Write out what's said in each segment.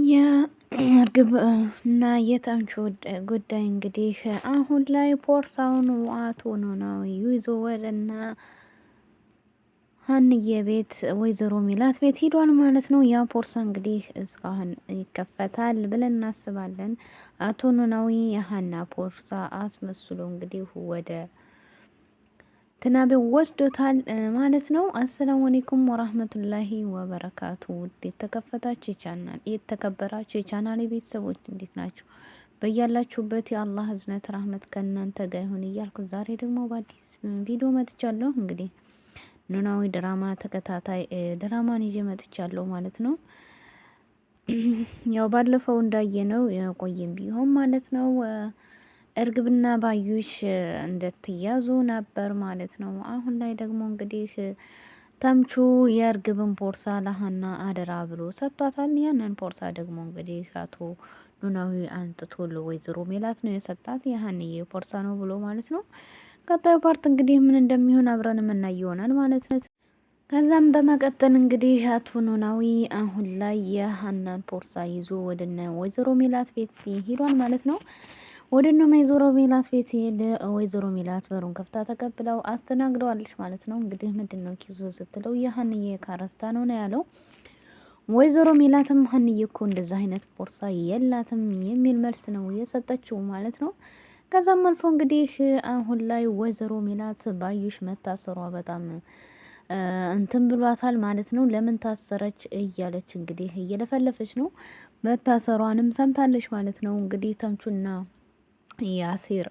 የእርግብ እና የተምቹ ጉዳይ እንግዲህ አሁን ላይ ፖርሳውን አቶ ኖላዊ ይዞ ወደና ሀንዬ ቤት ወይዘሮ ሚላት ቤት ሂዷል ማለት ነው። ያ ፖርሳ እንግዲህ እስካሁን ይከፈታል ብለን እናስባለን። አቶ ኖላዊ የሀና ፖርሳ አስመስሎ እንግዲህ ወደ ትናቤው ወስዶታል ማለት ነው። አሰላሙ አለይኩም ወራህመቱላሂ ወበረካቱ። ውድ የተከበራችሁ የቻናሌ ቤተሰቦች እንዴት ናችሁ? በያላችሁበት የአላህ ህዝነት ረህመት ከእናንተ ጋር ይሁን እያልኩ ዛሬ ደግሞ በአዲስ ቪዲዮ መጥቻለሁ። እንግዲህ ኖላዊ ድራማ ተከታታይ ድራማን ይዤ መጥቻለሁ ማለት ነው። ያው ባለፈው እንዳየነው የቆየም ቢሆን ማለት ነው እርግብና ባዩሽ እንደተያዙ ነበር ማለት ነው። አሁን ላይ ደግሞ እንግዲህ ተምቹ የእርግብን ፖርሳ ለሀና አደራ ብሎ ሰጥቷታል። ያንን ፖርሳ ደግሞ እንግዲህ አቶ ኖላዊ አንጥቶ ለወይዘሮ ሜላት ነው የሰጣት። የሀንዬ ፖርሳ ነው ብሎ ማለት ነው። ቀጣዩ ፓርት እንግዲህ ምን እንደሚሆን አብረን የምናይ ይሆናል ማለት ነው። ከዛም በመቀጠል እንግዲህ አቶ ኖላዊ አሁን ላይ የሀናን ፖርሳ ይዞ ወደነ ወይዘሮ ሜላት ቤት ሄዷል ማለት ነው። ወደነ ወይዘሮ ሜላት ቤት ሲሄድ ወይዘሮ ሜላት በሩን ከፍታ ተቀብለው አስተናግደዋለች ማለት ነው። እንግዲህ ምንድነው ኪሱ ስትለው የሀንዬ ካረስታ ነው ያለው። ወይዘሮ ሜላትም ሀንዬ እኮ እንደዛ አይነት ፖርሳ የላትም የሚል መልስ ነው የሰጠችው ማለት ነው። ከዛም አልፎ እንግዲህ አሁን ላይ ወይዘሮ ሜላት ባዩሽ መታሰሯ በጣም እንትን ብሏታል ማለት ነው። ለምን ታሰረች እያለች እንግዲህ እየለፈለፈች ነው። መታሰሯንም ሰምታለች ማለት ነው። እንግዲህ ተምቹና ያሲር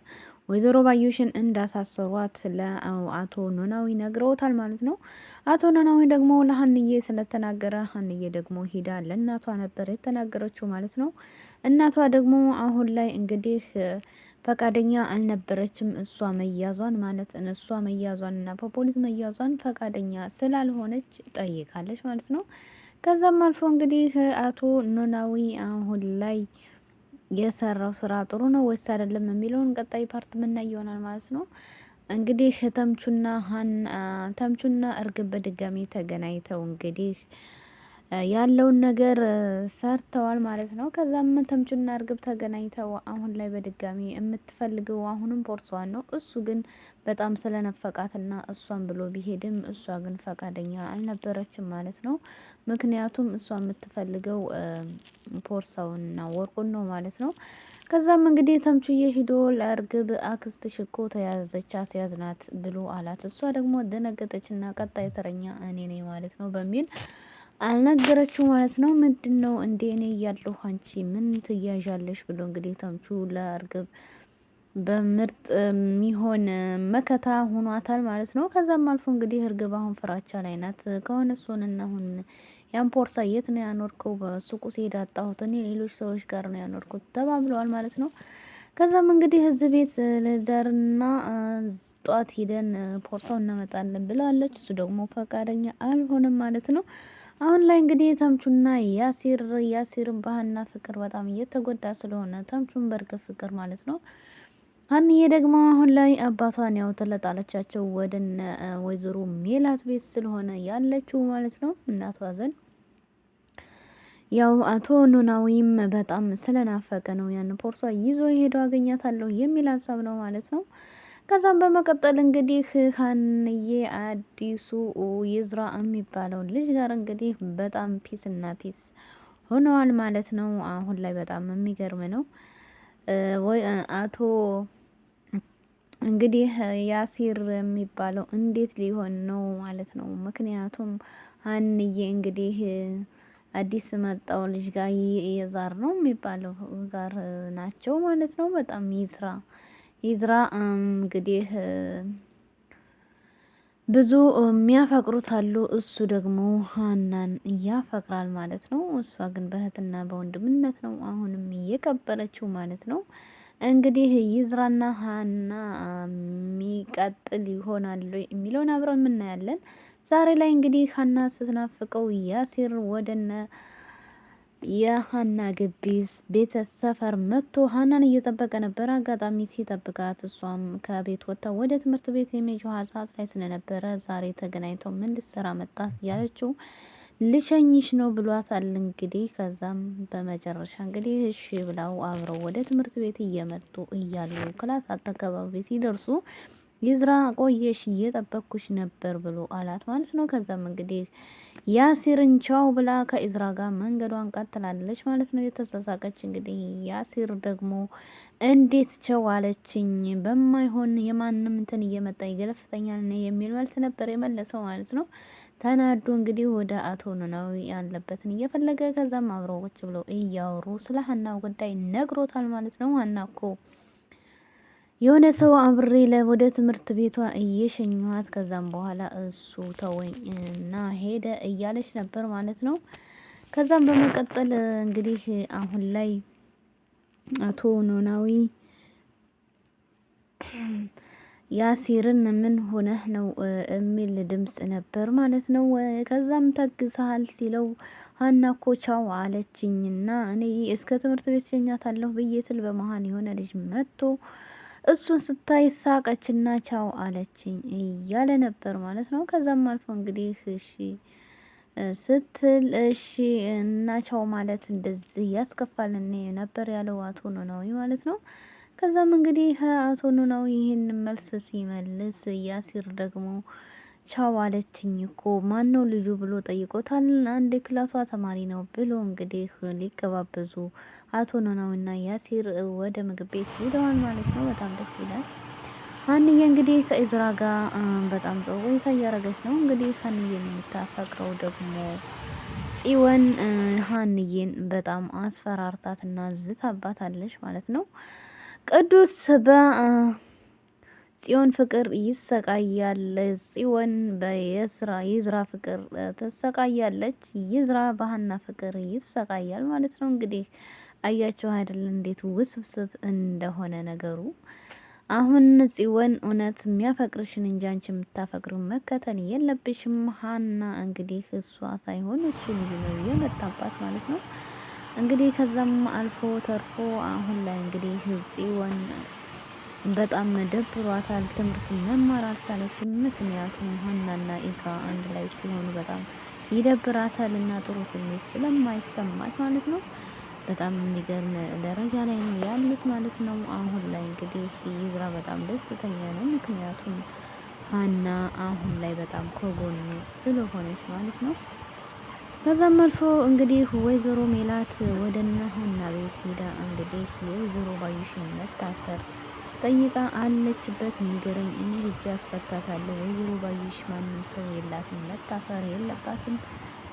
ወይዘሮ ባዩሽን እንዳሳሰሯት ለአቶ ኖላዊ ነግረውታል ማለት ነው። አቶ ኖላዊ ደግሞ ለሀንዬ ስለተናገረ ሀንዬ ደግሞ ሂዳ ለእናቷ ነበር የተናገረችው ማለት ነው። እናቷ ደግሞ አሁን ላይ እንግዲህ ፈቃደኛ አልነበረችም እሷ መያዟን ማለት እሷ መያዟን እና በፖሊስ መያዟን ፈቃደኛ ስላልሆነች ጠይቃለች ማለት ነው። ከዛም አልፎ እንግዲህ አቶ ኖላዊ አሁን ላይ የሰራው ስራ ጥሩ ነው ወይስ አይደለም የሚለውን ቀጣይ ፓርት ምናይ ይሆናል ማለት ነው። እንግዲህ ተምቹና እርግብ በድጋሚ ተገናኝተው እንግዲህ ያለውን ነገር ሰርተዋል ማለት ነው። ከዛም ተምቹና እርግብ ተገናኝተው አሁን ላይ በድጋሚ የምትፈልገው አሁንም ፖርሷን ነው። እሱ ግን በጣም ስለነፈቃትና እሷን ብሎ ቢሄድም እሷ ግን ፈቃደኛ አልነበረችም ማለት ነው። ምክንያቱም እሷ የምትፈልገው ፖርሳውንና ወርቁን ነው ማለት ነው። ከዛም እንግዲህ ተምቹዬ ሂዶ ለእርግብ አክስትሽ እኮ ተያዘች አስያዝናት ብሎ አላት። እሷ ደግሞ ደነገጠችና ቀጣይ ተረኛ እኔ ነኝ ማለት ነው በሚል አልነገረችው ማለት ነው። ምንድነው እንዴ እኔ እያለሁ አንቺ ምን ትያዣለሽ ብሎ እንግዲህ ተምቹ ለእርግብ በምርጥ የሚሆን መከታ ሆኗታል ማለት ነው። ከዛም አልፎ እንግዲህ እርግብ አሁን ፍራቻ ላይ ናት። ከሆነ እሱንና አሁን ያን ፖርሳ የት ነው ያኖርከው? በሱቁ ሲሄድ አጣሁት፣ እኔ ሌሎች ሰዎች ጋር ነው ያኖርኩት ተባብለዋል ማለት ነው። ከዛም እንግዲህ እዚህ ቤት ልደርና ጧት ሂደን ፖርሳውን እናመጣለን ብላለች። እሱ ደግሞ ፈቃደኛ አልሆነም ማለት ነው። አሁን ላይ እንግዲህ ተምቹና ያሲርን ባህና ፍቅር በጣም እየተጎዳ ስለሆነ ተምቹን በእርግብ ፍቅር ማለት ነው። ሀንዬ ደግሞ አሁን ላይ አባቷን ያው ተለጣለቻቸው ወደነ ወይዘሮ ሜላት ቤት ስለሆነ ያለችው ማለት ነው እናቷ ዘንድ። ያው አቶ ኖላዊም በጣም ስለናፈቀ ነው ያን ፖርሷ ይዞ የሄደው አገኛታለሁ የሚል ሀሳብ ነው ማለት ነው። ከዛም በመቀጠል እንግዲህ ሀንዬ አዲሱ ይዝራ የሚባለውን ልጅ ጋር እንግዲህ በጣም ፒስ እና ፒስ ሆነዋል ማለት ነው። አሁን ላይ በጣም የሚገርም ነው። ወይ አቶ እንግዲህ ያሲር የሚባለው እንዴት ሊሆን ነው ማለት ነው። ምክንያቱም ሀንዬ እንግዲህ አዲስ መጣው ልጅ ጋር የዛር ነው የሚባለው ጋር ናቸው ማለት ነው። በጣም ይዝራ እንግዲህ ብዙ የሚያፈቅሩት አሉ። እሱ ደግሞ ሀናን ያፈቅራል ማለት ነው። እሷ ግን በእህትና በወንድምነት ነው አሁንም እየቀበለችው ማለት ነው። እንግዲህ ይዝራና ሀና የሚቀጥል ይሆናሉ የሚለውን አብረን የምናያለን። ዛሬ ላይ እንግዲህ ሀና ስትናፍቀው ያሲር ወደነ የሀና ግቢስ ቤተ ሰፈር መጥቶ ሀናን እየጠበቀ ነበር። አጋጣሚ ሲጠብቃት እሷም ከቤት ወጥታ ወደ ትምህርት ቤት የሚሄደው ሰዓት ላይ ስለነበረ ዛሬ ተገናኝተው ምን ልትሰራ መጣት ያለችው ልሸኝሽ ነው ብሏታል እንግዲህ። ከዛም በመጨረሻ እንግዲህ እሺ ብላው አብረው ወደ ትምህርት ቤት እየመጡ እያሉ ክላስ አጠገባቢ ሲደርሱ ይዝራ ቆየሽ እየጠበቅኩሽ ነበር ብሎ አላት ማለት ነው። ከዛም እንግዲህ ያሲርን ቻው ብላ ከኢዝራ ጋር መንገዷን ቀጥላለች ማለት ነው። የተሳሳቀች እንግዲህ ያሲር ደግሞ እንዴት ቻው አለችኝ በማይሆን የማንም እንትን እየመጣ ይገለፍተኛል የሚል መልስ ነበር የመለሰው ማለት ነው። ተናዶ እንግዲህ ወደ አቶ ኖላዊ ያለበትን እየፈለገ ከዛም አብረው ቁጭ ብለው እያወሩ ስለ ሀናው ጉዳይ ነግሮታል ማለት ነው። ሀና እኮ የሆነ ሰው አብሬ ወደ ትምህርት ቤቷ እየሸኘኋት ከዛም በኋላ እሱ ተወኝ እና ሄደ እያለች ነበር ማለት ነው። ከዛም በመቀጠል እንግዲህ አሁን ላይ አቶ ኖላዊ ያሲርን ምን ሆነህ ነው የሚል ድምጽ ነበር ማለት ነው። ከዛም ተግሰሃል ሲለው ሀና እኮ ቻው አለችኝና እኔ እስከ ትምህርት ቤት ሸኛታለሁ ብዬ ስል በመሀል የሆነ ልጅ መጥቶ እሱን ስታይ ሳቀችና ቻው አለችኝ እያለ ነበር ማለት ነው። ከዛም አልፎ እንግዲህ እሺ ስትል እሺ እና ቻው ማለት እንደዚህ ያስከፋልን ነበር ያለው አቶ ኖላዊ ማለት ነው። ከዛም እንግዲህ አቶ ኖላዊ ይህን መልስ ሲመልስ ያሲር ደግሞ ቻው አለችኝ እኮ ማነው ልጁ ብሎ ጠይቆታል። አንድ ክላሷ ተማሪ ነው ብሎ እንግዲህ ሊገባበዙ አቶ ኖላዊና ያሲር ወደ ምግብ ቤት ሄደዋል ማለት ነው። በጣም ደስ ይላል። ሀንዬ እንግዲህ ከኢዝራ ጋር በጣም ጥሩ ቆይታ እያደረገች ነው። እንግዲህ ሀንዬን የምታፈቅረው ደግሞ ጽዮን ሀንዬን በጣም አስፈራርታትና ዝታባታለች ማለት ነው። ቅዱስ በጽዮን ፍቅር ይሰቃያል። ጽዮን ይዝራ ፍቅር ትሰቃያለች። ይዝራ በሀና ፍቅር ይሰቃያል ማለት ነው። እንግዲህ አያችሁ አይደል እንዴት ውስብስብ እንደሆነ ነገሩ። አሁን ጽዮን እውነት የሚያፈቅርሽን እንጂ አንቺ የምታፈቅሪው መከተል የለብሽም። ሀና እንግዲህ እሷ ሳይሆን እሱ ልጅ ነው የመጣባት ማለት ነው። እንግዲህ ከዛም አልፎ ተርፎ አሁን ላይ እንግዲህ ጽዮን በጣም ደብሯታል። ትምህርት መማር አልቻለችም። ምክንያቱም ሀናና ኢዝራ አንድ ላይ ሲሆኑ በጣም ይደብራታል እና ጥሩ ስሜት ስለማይሰማት ማለት ነው። በጣም የሚገርም ደረጃ ላይ ነው ያሉት ማለት ነው። አሁን ላይ እንግዲህ ይዝራ በጣም ደስተኛ ነው። ምክንያቱም ሀና አሁን ላይ በጣም ከጎኑ ስለሆነች ማለት ነው። ከዛም አልፎ እንግዲህ ወይዘሮ ሜላት ወደ እነ ሀና ቤት ሄዳ እንግዲህ የወይዘሮ ባዩሽን መታሰር ጠይቃ አለችበት ንገረኝ፣ እኔ ሂጄ አስፈታታለሁ። ወይዘሮ ባዩሽ ማንም ሰው የላትም መታሰር የለባትም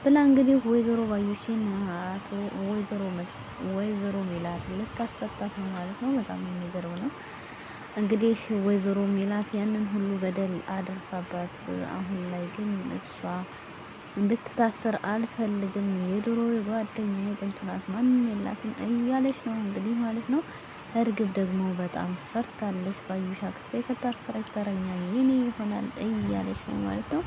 ብላ እንግዲህ ወይዘሮ ባዩሽን ወይዘሮ ሜላት ልታስፈታት ነው ማለት ነው። በጣም የሚገርም ነው። እንግዲህ ወይዘሮ ሜላት ያንን ሁሉ በደል አደርሳባት፣ አሁን ላይ ግን እሷ እንድትታሰር አልፈልግም፣ የድሮ ጓደኛ የጥንቱ ናት፣ ማንም የላትም እያለች ነው እንግዲህ ማለት ነው። እርግብ ደግሞ በጣም ፈርታለች። ባዩሽ አክስቴ ከታሰረች ተረኛ የኔ ይሆናል እያለች ነው ማለት ነው።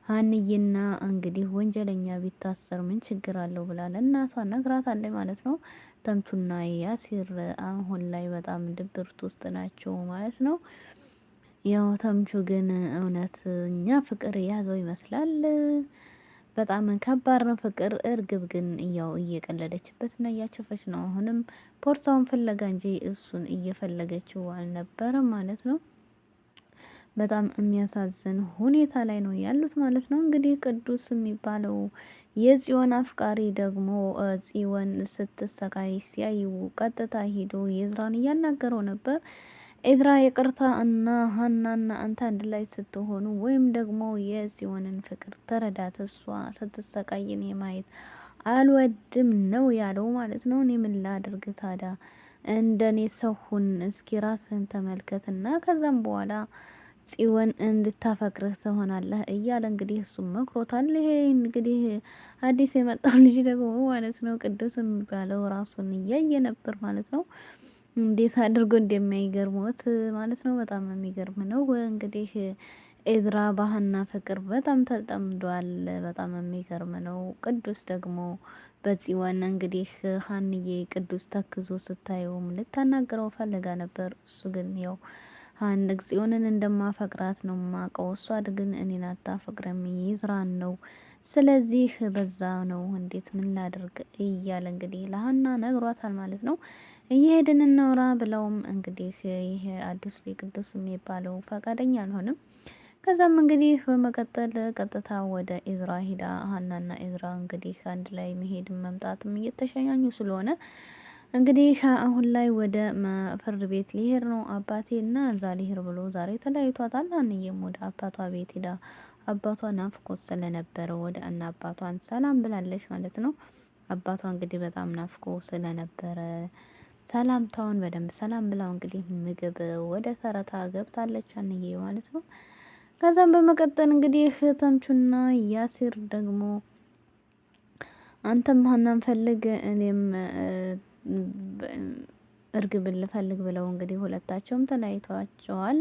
ሀንዬና እንግዲህ ወንጀለኛ ቢታሰር ምን ችግር አለው ብላ ለእናቷ ነግራታለች ማለት ነው። ተምቹና ያሲር አሁን ላይ በጣም ድብርት ውስጥ ናቸው ማለት ነው። ያው ተምቹ ግን እውነተኛ ፍቅር የያዘው ይመስላል። በጣም ከባድ ነው ፍቅር። እርግብ ግን ያው እየቀለደችበት እና እያቸፈች ነው። አሁንም ፖርሳውን ፍለጋ እንጂ እሱን እየፈለገችው አልነበረም ማለት ነው። በጣም የሚያሳዝን ሁኔታ ላይ ነው ያሉት ማለት ነው። እንግዲህ ቅዱስ የሚባለው የጽዮን አፍቃሪ ደግሞ ጽዮን ስትሰቃይ ሲያዩ ቀጥታ ሄዶ የዝራን እያናገረው ነበር። ኤድራ ይቅርታ እና ሀናና አንተ አንድ ላይ ስትሆኑ ወይም ደግሞ የጽዮንን ፍቅር ተረዳት፣ እሷ ስትሰቃይን የማየት አልወድም ነው ያለው ማለት ነው። እኔ ምን ላድርግ ታዲያ እንደኔ ሰው ሁን፣ እስኪ ራስህን ተመልከትና ከዛም በኋላ ጽዮን እንድታፈቅርህ ትሆናለህ እያለ እንግዲህ እሱም መክሮታል። ይሄ እንግዲህ አዲስ የመጣው ልጅ ደግሞ ማለት ነው ቅዱስ የሚባለው ራሱን እያየ ነበር ማለት ነው። እንዴት አድርጎ እንደሚያይገርሞት ማለት ነው። በጣም የሚገርም ነው። እንግዲህ ኤዝራ ባህና ፍቅር በጣም ተጠምዷል። በጣም የሚገርም ነው። ቅዱስ ደግሞ በጽዮን እንግዲህ ሀንዬ ቅዱስ ተክዞ ስታየውም ልታናገረው ፈልጋ ነበር። እሱ ግን ያው ጽዮንን እንደማፈቅራት ነው ማቀው፣ እሷ ግን እኔን አታፈቅረም ይዝራን ነው ስለዚህ በዛ ነው እንዴት ምን ላድርግ እያለ እንግዲህ ለሀና ነግሯታል ማለት ነው። እየሄድን እናውራ ብለውም እንግዲህ ይሄ አዲሱ ቅዱስ የሚባለው ፈቃደኛ አልሆንም። ከዛም እንግዲህ በመቀጠል ቀጥታ ወደ ኢዝራ ሂዳ ሀናና ኢዝራ እንግዲህ አንድ ላይ መሄድም መምጣትም እየተሸኛኙ ስለሆነ እንግዲህ አሁን ላይ ወደ ፍርድ ቤት ሊሄድ ነው አባቴ እና እዛ ሊሄድ ብሎ ዛሬ ተለያይቷታል። ሀንዬም ወደ አባቷ ቤት ሂዳ አባቷ ናፍቆት ስለነበረ ወደ እና አባቷን ሰላም ብላለች ማለት ነው። አባቷ እንግዲህ በጣም ናፍቆ ስለነበረ ሰላምታውን በደንብ ሰላም ብላው እንግዲህ ምግብ ወደ ሰረታ ገብታለች ሀንዬ ማለት ነው። ከዛም በመቀጠል እንግዲህ ተምቹና ያሲር ደግሞ አንተም ሀናን ፈልግ እኔም እርግብን ልፈልግ ብለው እንግዲህ ሁለታቸውም ተለያይተዋቸዋል።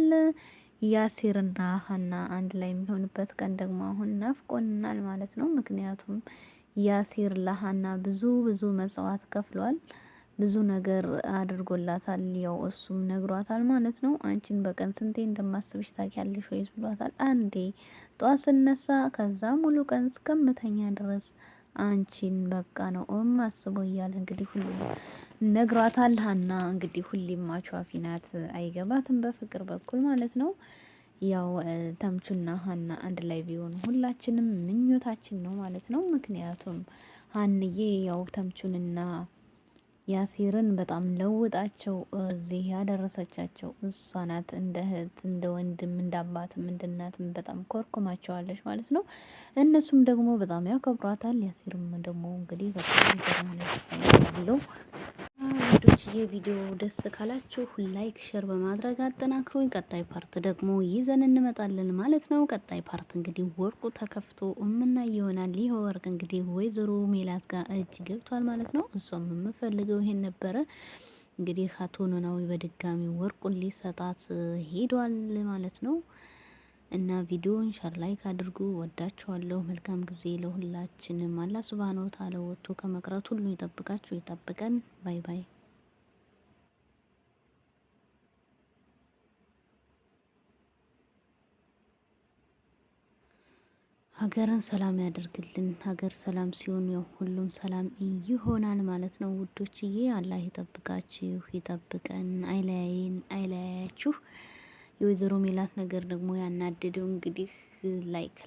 ያሲርና ሀና አንድ ላይ የሚሆንበት ቀን ደግሞ አሁን ናፍቆናል ማለት ነው። ምክንያቱም ያሲር ለሀና ብዙ መስዋዕት ከፍሏል። ብዙ ነገር አድርጎላታል። ያው እሱም ነግሯታል ማለት ነው። አንቺን በቀን ስንቴ እንደማስብሽ ታውቂያለሽ ወይስ ብሏታል። አንዴ ጠዋት ስነሳ ከዛ ሙሉ ቀን እስከምተኛ ድረስ አንቺን በቃ ነው እማስበው እያለ እንግዲህ ሁሉ ነግሯታል። ሀና እንግዲህ ሁሌም አቿፊ ናት፣ አይገባትም በፍቅር በኩል ማለት ነው። ያው ተምቹና ሀና አንድ ላይ ቢሆኑ ሁላችንም ምኞታችን ነው ማለት ነው። ምክንያቱም ሀንዬ ያው ተምቹንና ያሲርን በጣም ለውጣቸው እዚህ ያደረሰቻቸው እሷ ናት። እንደ እህት፣ እንደ ወንድም፣ እንደ አባትም እንደ እናትም በጣም ኮርኩማቸዋለች ማለት ነው። እነሱም ደግሞ በጣም ያከብሯታል። ያሲርም ደግሞ እንግዲህ በጣም ያለው ውዶች የቪዲዮ ደስ ካላችሁ ላይክ ሼር በማድረግ አጠናክሩኝ። ቀጣይ ፓርት ደግሞ ይዘን እንመጣለን ማለት ነው። ቀጣይ ፓርት እንግዲህ ወርቁ ተከፍቶ እምናይ ይሆናል። ይህ ወርቅ እንግዲህ ወይዘሮ ሜላት ጋር እጅ ገብቷል ማለት ነው። እሷም የምፈልገው ይሄን ነበረ። እንግዲህ አቶ ኖላዊ በድጋሚ ወርቁን ሊሰጣት ሄዷል ማለት ነው። እና ቪዲዮን ሸር ላይክ አድርጉ። ወዳችኋለሁ። መልካም ጊዜ ለሁላችንም። አላህ ሱብሃነሁ ወተዓላ ወጥቶ ከመቅረት ሁሉ ይጠብቃችሁ፣ ይጠብቀን። ባይ ባይ። ሀገርን ሰላም ያደርግልን። ሀገር ሰላም ሲሆን ያው ሁሉም ሰላም ይሆናል ማለት ነው ውዶችዬ። አላህ ይጠብቃችሁ፣ ይጠብቀን፣ አይለያየን፣ አይለያያችሁ። የወይዘሮ ሜላት ነገር ደግሞ ያናደደው እንግዲህ ላይክ